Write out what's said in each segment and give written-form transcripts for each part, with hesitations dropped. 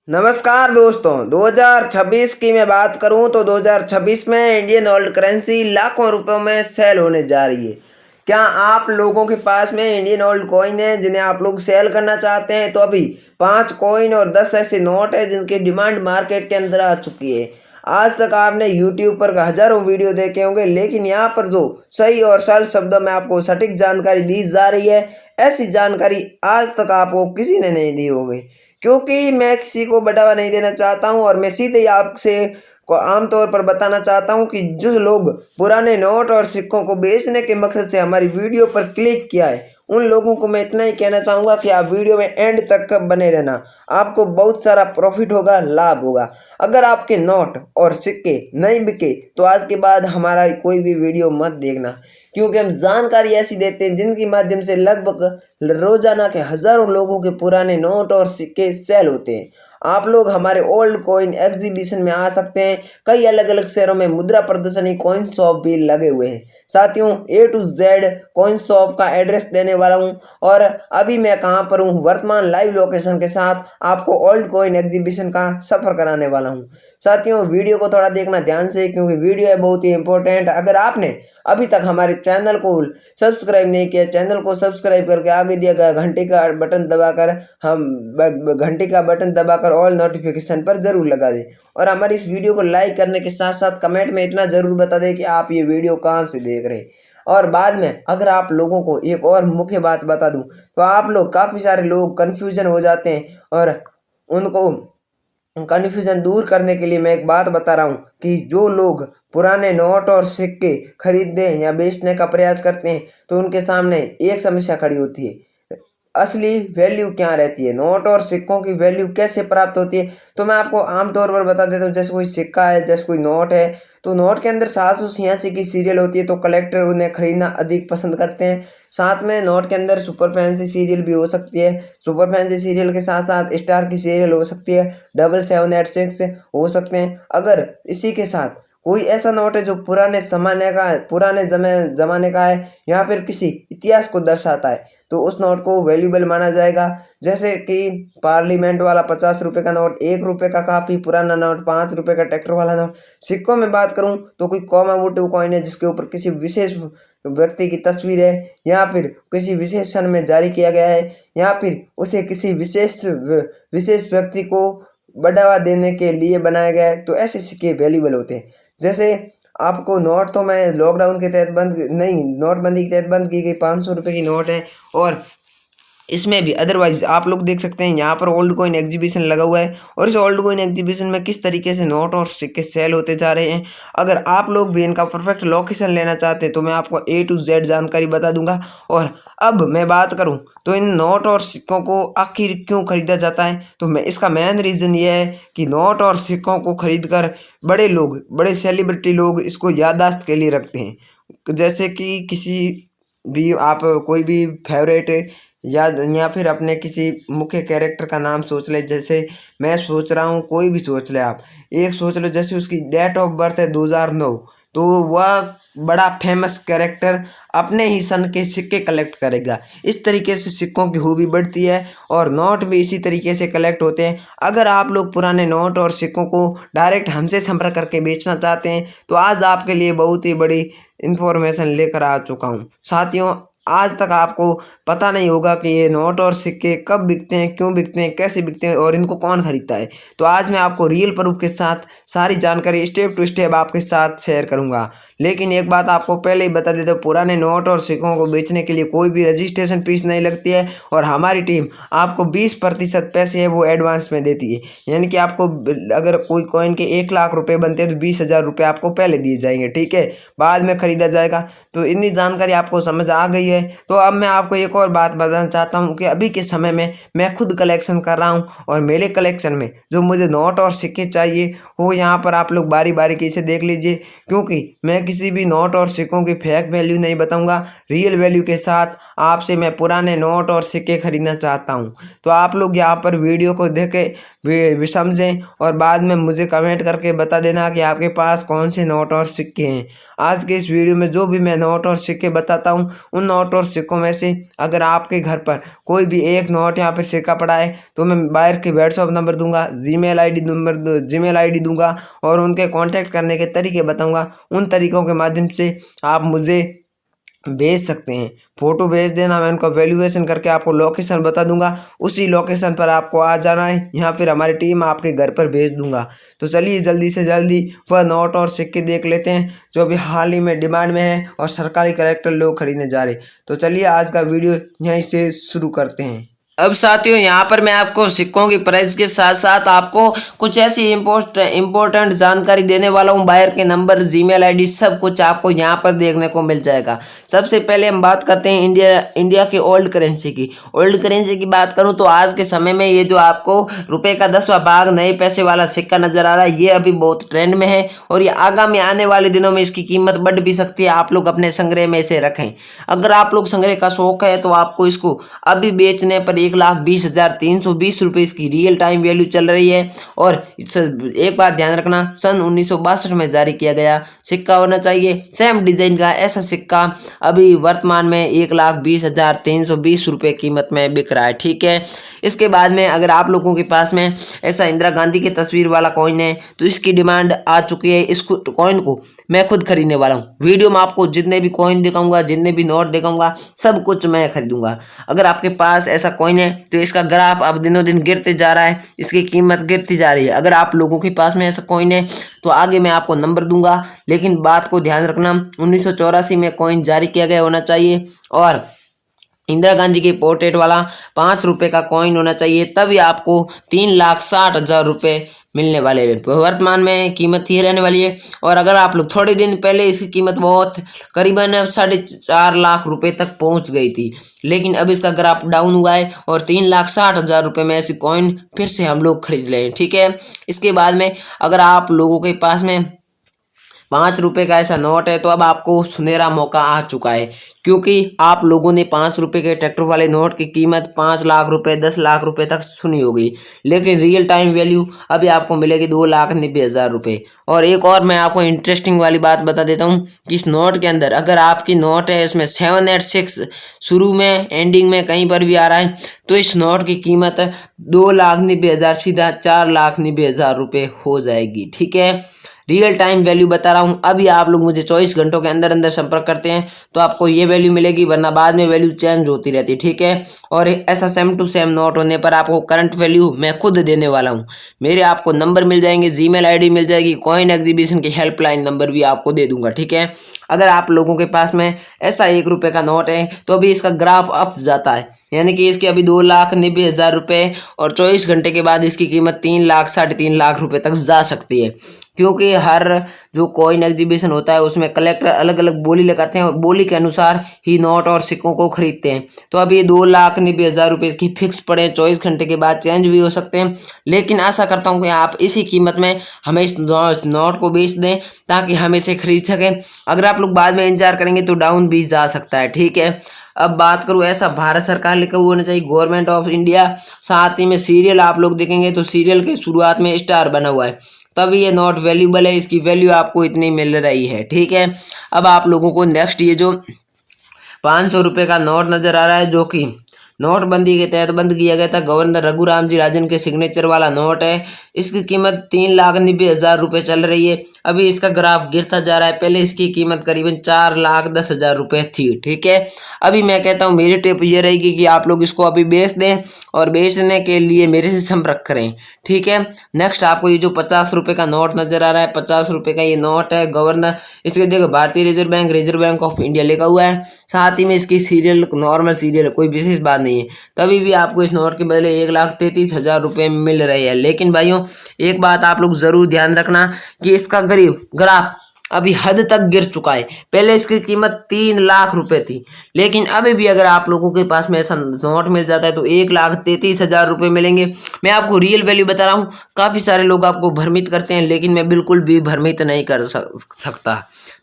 नमस्कार दोस्तों। 2026 की मैं बात करूं तो 2026 में इंडियन ओल्ड करेंसी लाखों रुपयों में सेल होने जा रही है। क्या आप लोगों के पास में इंडियन ओल्ड कॉइन है जिन्हें आप लोग सेल करना चाहते हैं? तो अभी 5 कॉइन और 10 ऐसे नोट है जिनकी डिमांड मार्केट के अंदर आ चुकी है। आज तक आपने यूट्यूब पर हजारों वीडियो देखे होंगे, लेकिन यहाँ पर जो सही और सरल शब्दों में आपको सटीक जानकारी दी जा रही है, ऐसी जानकारी आज तक आपको किसी ने नहीं दी होगी। क्योंकि मैं किसी को बढ़ावा नहीं देना चाहता हूं और मैं सीधे ही आपसे को आमतौर पर बताना चाहता हूं कि जो लोग पुराने नोट और सिक्कों को बेचने के मकसद से हमारी वीडियो पर क्लिक किया है, उन लोगों को मैं इतना ही कहना चाहूँगा कि आप वीडियो में एंड तक बने रहना। आपको बहुत सारा प्रॉफिट होगा, लाभ होगा। अगर आपके नोट और सिक्के नहीं बिके तो आज के बाद हमारा कोई भी वीडियो मत देखना, क्योंकि हम जानकारी ऐसी देते हैं जिनके माध्यम से लगभग रोजाना के हजारों लोगों के पुराने नोट और सिक्के सेल होते हैं। आप लोग हमारे ओल्ड कॉइन एग्जीबिशन में आ सकते हैं। कई अलग अलग शहरों में मुद्रा प्रदर्शनी कॉइन शॉप भी लगे हुए हैं। साथियों, A to Z coin shop का एड्रेस देने वाला हूं और अभी मैं कहां पर हूं, वर्तमान लाइव लोकेशन के साथ आपको ओल्ड कॉइन एग्जीबिशन का सफर कराने वाला हूं। साथियों, वीडियो को थोड़ा देखना ध्यान से, क्योंकि वीडियो है बहुत ही इंपॉर्टेंट। अगर आपने अभी तक हमारे चैनल को सब्सक्राइब नहीं किया, चैनल को सब्सक्राइब करके आगे दिया गया घंटे का बटन दबाकर घंटे का बटन दबाकर ऑल नोटिफिकेशन पर जरूर लगा दें और हमारी इस वीडियो को लाइक करने के साथ साथ कमेंट में इतना जरूर बता दें कि आप ये वीडियो कहाँ से देख रहे हैं। और बाद में अगर आप लोगों को एक और मुख्य बात बता दूं तो आप लोग काफ़ी सारे लोग कन्फ्यूजन हो जाते हैं और उनको कन्फ्यूजन दूर करने के लिए मैं एक बात बता रहा हूँ कि जो लोग पुराने नोट और सिक्के खरीदने या बेचने का प्रयास करते हैं तो उनके सामने एक समस्या खड़ी होती है, असली वैल्यू क्या रहती है, नोट और सिक्कों की वैल्यू कैसे प्राप्त होती है। तो मैं आपको आमतौर पर बता देता हूँ। जैसे कोई सिक्का है, जैसे कोई नोट है, तो नोट के अंदर 786 की सीरियल होती है, तो कलेक्टर उन्हें खरीदना अधिक पसंद करते हैं। साथ में नोट के अंदर सुपर फैंसी सीरियल भी हो सकती है। सुपर फैंसी सीरियल के साथ साथ स्टार की सीरियल हो सकती है, 7786 हो सकते हैं। अगर इसी के साथ कोई ऐसा नोट है जो पुराने जमाने का है या फिर किसी इतिहास को दर्शाता है, तो उस नोट को वैल्यूबल माना जाएगा। जैसे कि पार्लियामेंट वाला 50 रुपये का नोट, 1 रुपये का काफ़ी पुराना नोट, 5 रुपये का ट्रैक्टर वाला नोट। सिक्कों में बात करूं तो कोई कॉमेमोरेटिव कॉइन है जिसके ऊपर किसी विशेष व्यक्ति की तस्वीर है या फिर किसी विशेष सन में जारी किया गया है या फिर उसे किसी विशेष व्यक्ति को बढ़ावा देने के लिए बनाया गया है, तो ऐसे सिक्के वैल्यूबल होते हैं। जैसे आपको नोट तो मैं लॉकडाउन के तहत नोटबंदी के तहत बंद की गई 500 रुपये की नोट है और इसमें भी अदरवाइज आप लोग देख सकते हैं यहाँ पर ओल्ड कॉइन एग्जीबिशन लगा हुआ है और इस ओल्ड कॉइन एग्जीबिशन में किस तरीके से नोट और सिक्के सेल होते जा रहे हैं। अगर आप लोग भी इनका परफेक्ट लोकेशन लेना चाहते हैं तो मैं आपको A to Z जानकारी बता दूंगा। और अब मैं बात करूं तो इन नोट और सिक्कों को आखिर क्यों खरीदा जाता है, तो मैं इसका मेन रीज़न ये है कि नोट और सिक्कों को खरीद कर बड़े सेलिब्रिटी लोग इसको याददाश्त के लिए रखते हैं। जैसे कि किसी भी आप कोई भी फेवरेट या फिर अपने किसी मुख्य कैरेक्टर का नाम सोच ले। जैसे मैं सोच रहा हूँ, कोई भी सोच ले आप, एक सोच लो जैसे उसकी डेट ऑफ बर्थ है 2009, तो वह बड़ा फेमस कैरेक्टर अपने ही सन के सिक्के कलेक्ट करेगा। इस तरीके से सिक्कों की खूबी बढ़ती है और नोट भी इसी तरीके से कलेक्ट होते हैं। अगर आप लोग पुराने नोट और सिक्कों को डायरेक्ट हमसे संपर्क करके बेचना चाहते हैं तो आज आपके लिए बहुत ही बड़ी इन्फॉर्मेशन लेकर आ चुका हूँ। साथियों, आज तक आपको पता नहीं होगा कि ये नोट और सिक्के कब बिकते हैं, क्यों बिकते हैं, कैसे बिकते हैं और इनको कौन खरीदता है। तो आज मैं आपको रियल प्रूफ के साथ सारी जानकारी स्टेप टू स्टेप आपके साथ शेयर करूंगा। लेकिन एक बात आपको पहले ही बता देता हूँ, पुराने नोट और सिक्कों को बेचने के लिए कोई भी रजिस्ट्रेशन फीस नहीं लगती है और हमारी टीम आपको 20% पैसे है वो एडवांस में देती है। यानी कि आपको अगर कोई कॉइन के 1 लाख रुपए बनते हैं तो 20,000 रुपये आपको पहले दिए जाएंगे, ठीक है, बाद में खरीदा जाएगा। तो इतनी जानकारी आपको समझ आ गई है। तो अब मैं आपको एक और बात बताना चाहता हूँ कि अभी के समय में मैं खुद कलेक्शन कर रहा हूँ और मेरे कलेक्शन में जो मुझे नोट और सिक्के चाहिए वो यहाँ पर आप लोग बारी बारी से देख लीजिए, क्योंकि मैं किसी भी नोट और सिक्कों की फेक वैल्यू नहीं बताऊंगा, रियल वैल्यू के साथ आपसे मैं पुराने नोट और सिक्के खरीदना चाहता हूं। तो आप लोग यहाँ पर वीडियो को देख के समझें और बाद में मुझे कमेंट करके बता देना कि आपके पास कौन से नोट और सिक्के हैं। आज के इस वीडियो में जो भी मैं नोट और सिक्के बताता हूँ, उन नोट और सिक्कों में से अगर आपके घर पर कोई भी एक नोट या फिर सिक्का पड़ा है तो मैं बाहर के व्हाट्सएप नंबर दूंगा, जीमेल आईडी दूंगा और उनके कांटेक्ट करने के तरीके बताऊंगा। उन तरीकों के माध्यम से आप मुझे भेज सकते हैं, फ़ोटो भेज देना, मैं उनका वैल्यूएशन करके आपको लोकेशन बता दूंगा। उसी लोकेशन पर आपको आ जाना है या फिर हमारी टीम आपके घर पर भेज दूंगा। तो चलिए जल्दी से जल्दी वह नोट और सिक्के देख लेते हैं जो अभी हाल ही में डिमांड में है और सरकारी कलेक्टर लोग खरीदने जा रहे। तो चलिए आज का वीडियो यहीं से शुरू करते हैं। अब साथियों यहाँ पर मैं आपको सिक्कों की प्राइस के साथ साथ आपको कुछ ऐसी इम्पोर्टेंट जानकारी देने वाला हूँ। बायर के नंबर, जीमेल आईडी सब कुछ आपको यहाँ पर देखने को मिल जाएगा। सबसे पहले हम बात करते हैं इंडिया की ओल्ड करेंसी की। ओल्ड करेंसी की बात करूँ तो आज के समय में ये जो आपको रुपए का 10वां भाग नए पैसे वाला सिक्का नजर आ रहा है, ये अभी बहुत ट्रेंड में है और ये आगामी आने वाले दिनों में इसकी कीमत बढ़ भी सकती है। आप लोग अपने संग्रह में इसे रखें। अगर आप लोग संग्रह का शौक है तो आपको इसको अभी बेचने पर 1,20,320 रुपये इसकी रियल टाइम वैल्यू चल रही है। और एक बात ध्यान रखना, सन 1962 में जारी किया गया सिक्का होना चाहिए। सेम डिजाइन का ऐसा सिक्का अभी वर्तमान में 1,20,320 रुपये कीमत में बिक रहा है। ठीक है, इसके बाद में अगर आप लोगों के पास में ऐसा इंदिरा गांधी की तस्वीर वाला कॉइन है तो इसकी डिमांड आ चुकी है। इस कॉइन को मैं खुद खरीदने वाला हूँ। वीडियो में आपको जितने भी कॉइन दिखाऊंगा, जितने भी नोट दिखाऊंगा, सब कुछ मैं खरीदूंगा। अगर आपके पास ऐसा कॉइन है तो इसका ग्राफ अब दिनों दिन गिरते जा रहा है, इसकी कीमत गिरती जा रही है। अगर आप लोगों के पास में ऐसा कॉइन है तो आगे मैं आपको नंबर दूंगा, लेकिन बात को ध्यान रखना 1984 में कॉइन जारी किया गया होना चाहिए और इंदिरा गांधी के पोर्ट्रेट वाला 5 रुपये का कॉइन होना चाहिए, तभी आपको 3,60,000 रुपये मिलने वाले हैं। वर्तमान में कीमत ये रहने वाली है। और अगर आप लोग थोड़े दिन पहले इसकी कीमत बहुत करीबन 4.5 लाख रुपए तक पहुंच गई थी, लेकिन अब इसका ग्राफ डाउन हुआ है और 3,60,000 रुपये में ऐसी कॉइन फिर से हम लोग खरीद रहे हैं। ठीक है, इसके बाद में अगर आप लोगों के पास में 5 रुपये का ऐसा नोट है तो अब आपको सुनहरा मौका आ चुका है, क्योंकि आप लोगों ने 5 रुपये के ट्रैक्टर वाले नोट की कीमत 5 लाख रुपए, 10 लाख रुपए तक सुनी होगी, लेकिन रियल टाइम वैल्यू अभी आपको मिलेगी 2,90,000 रुपये। और एक और मैं आपको इंटरेस्टिंग वाली बात बता देता हूँ कि इस नोट के अंदर अगर आपकी नोट है इसमें 786 शुरू में, एंडिंग में कहीं पर भी आ रहा है तो इस नोट की कीमत 2,90,000 सीधा 4,90,000 रुपये हो जाएगी। ठीक है, रियल टाइम वैल्यू बता रहा हूँ। अभी आप लोग मुझे 24 घंटों के अंदर अंदर संपर्क करते हैं तो आपको ये वैल्यू मिलेगी, वरना बाद में वैल्यू चेंज होती रहती है। ठीक है, और ऐसा सेम टू सेम नोट होने पर आपको करंट वैल्यू मैं खुद देने वाला हूँ। मेरे आपको नंबर मिल जाएंगे, जीमेल आईडी मिल जाएगी, कॉइन एग्जीबिशन की हेल्पलाइन नंबर भी आपको दे दूंगा। ठीक है, अगर आप लोगों के पास में ऐसा 1 रुपये का नोट है तो अभी इसका ग्राफ अप जाता है, यानी कि इसकी अभी 2,90,000 रुपये और 24 घंटे के बाद इसकी कीमत 3 लाख, 3.5 लाख रुपए तक जा सकती है, क्योंकि हर जो कॉइन एग्जीबिशन होता है उसमें कलेक्टर अलग अलग बोली लगाते हैं और बोली के अनुसार ही नोट और सिक्कों को खरीदते हैं। तो अब ये 2,90,000 रुपये की फिक्स पड़े, 24 घंटे के बाद चेंज भी हो सकते हैं, लेकिन आशा करता हूँ कि आप इसी कीमत में हमें इस नोट को बेच दें ताकि हम इसे खरीद सकें। अगर आप लोग बाद में इंतजार करेंगे तो डाउन भी जा सकता है। ठीक है, अब बात करूँ, ऐसा भारत सरकार लिखा हुआ होना चाहिए, गवर्नमेंट ऑफ इंडिया, साथ ही में सीरियल आप लोग देखेंगे तो सीरियल के शुरुआत में स्टार बना हुआ है, तभी ये नोट वैल्यूबल है, इसकी वैल्यू आपको इतनी मिल रही है। ठीक है, अब आप लोगों को नेक्स्ट ये जो 500 रुपये का नोट नजर आ रहा है जो कि नोटबंदी के तहत बंद किया गया था, गवर्नर रघुराम जी राजन के सिग्नेचर वाला नोट है। इसकी कीमत 3,90,000 रुपये चल रही है। अभी इसका ग्राफ गिरता जा रहा है, पहले इसकी कीमत करीबन 4,10,000 रुपये थी। ठीक है, अभी मैं कहता हूँ मेरी टिप ये रहेगी कि आप लोग इसको अभी बेच दें और बेचने के लिए मेरे से संपर्क करें। ठीक है, नेक्स्ट आपको ये जो 50 रुपये का नोट नजर आ रहा है, 50 रुपये का ये नोट है, गवर्नर, इसके देखो भारतीय रिजर्व बैंक ऑफ इंडिया लिखा हुआ है, साथ ही में इसकी सीरियल नॉर्मल सीरियल, कोई विशेष बात नहीं है। तभी भी आपको इस नोट के बदले 1,33,000 रुपये मिल रहे हैं। लेकिन भाइयों एक बात आप लोग जरूर ध्यान रखना कि इसका ग्राफ अभी हद तक गिर चुका है। पहले इसकी कीमत 3 लाख रुपए थी, लेकिन अभी भी अगर आप लोगों के पास में ऐसा नोट मिल जाता है तो 1,33,000 रुपये मिलेंगे। मैं आपको रियल वैल्यू बता रहा हूँ। काफ़ी सारे लोग आपको भ्रमित करते हैं, लेकिन मैं बिल्कुल भी भ्रमित नहीं कर सकता।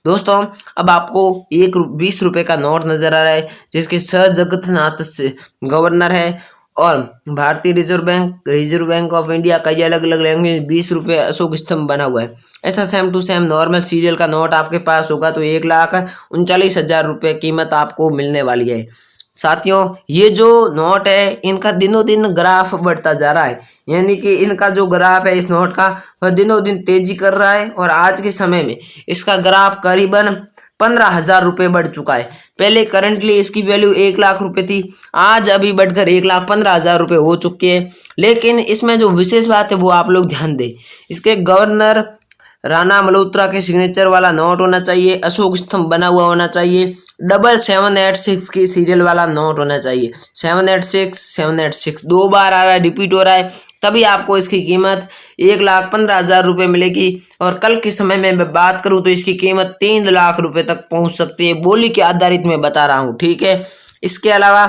दोस्तों अब आपको 20 रुपये का नोट नजर आ रहा है, जिसके सर जगन्नाथ से गवर्नर है, और भारतीय रिजर्व बैंक ऑफ इंडिया कई अलग अलग लैंग्वेज 20 रुपये अशोक स्तंभ बना हुआ है। ऐसा same to same normal serial का नोट आपके पास होगा तो 1,39,000 रुपये कीमत आपको मिलने वाली है। साथियों, ये जो नोट है इनका दिनों दिन ग्राफ बढ़ता जा रहा है, यानी कि इनका जो ग्राफ है इस नोट का वह दिनों दिन तेजी कर रहा है, और आज के समय में इसका ग्राफ करीबन 15,000 रुपये बढ़ चुका है। पहले करंटली इसकी वैल्यू 1,00,000 रुपये थी, आज अभी बढ़कर 1,15,000 रुपये हो चुकी है। लेकिन इसमें जो विशेष बात है वो आप लोग ध्यान दें, इसके गवर्नर राणा मल्होत्रा के सिग्नेचर वाला नोट होना चाहिए, अशोक स्तंभ बना हुआ होना चाहिए, 786 की सीरियल वाला नोट होना चाहिए। 786 2 बार आ रहा है, रिपीट हो रहा है, तभी आपको इसकी कीमत 1,15,000 रुपये मिलेगी। और कल के समय में मैं बात करूं तो इसकी कीमत 3 लाख रुपए तक पहुंच सकती है, बोली के आधारित मैं बता रहा हूं, ठीक है। इसके अलावा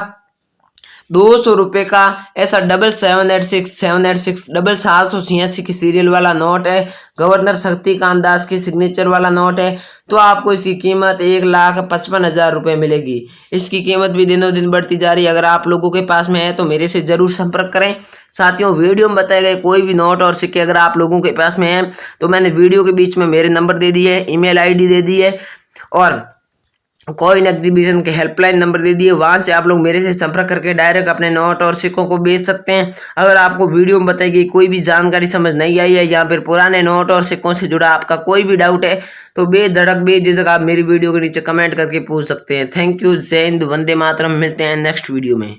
200 रुपये का ऐसा 786 786 की सीरियल वाला नोट है, गवर्नर शक्तिकांत दास की सिग्नेचर वाला नोट है, तो आपको इसकी कीमत 1,55,000 रुपये मिलेगी। इसकी कीमत भी दिनों दिन बढ़ती जा रही है। अगर आप लोगों के पास में है तो मेरे से जरूर संपर्क करें। साथियों, वीडियो में बताए गए कोई भी नोट और सिक्के अगर आप लोगों के पास में है तो मैंने वीडियो के बीच में मेरे नंबर दे दिए है, ईमेल आईडी दे दी है, और कॉइन एग्जीबिशन के हेल्पलाइन नंबर दे दिए, वहां से आप लोग मेरे से संपर्क करके डायरेक्ट अपने नोट और सिक्कों को बेच सकते हैं। अगर आपको वीडियो में बताई गई कोई भी जानकारी समझ नहीं आई है या फिर पुराने नोट और सिक्कों से जुड़ा आपका कोई भी डाउट है तो बेझिझक आप मेरी वीडियो के नीचे कमेंट करके पूछ सकते हैं। Thank you. जय हिंद, वंदे मातरम। मिलते हैं नेक्स्ट वीडियो में।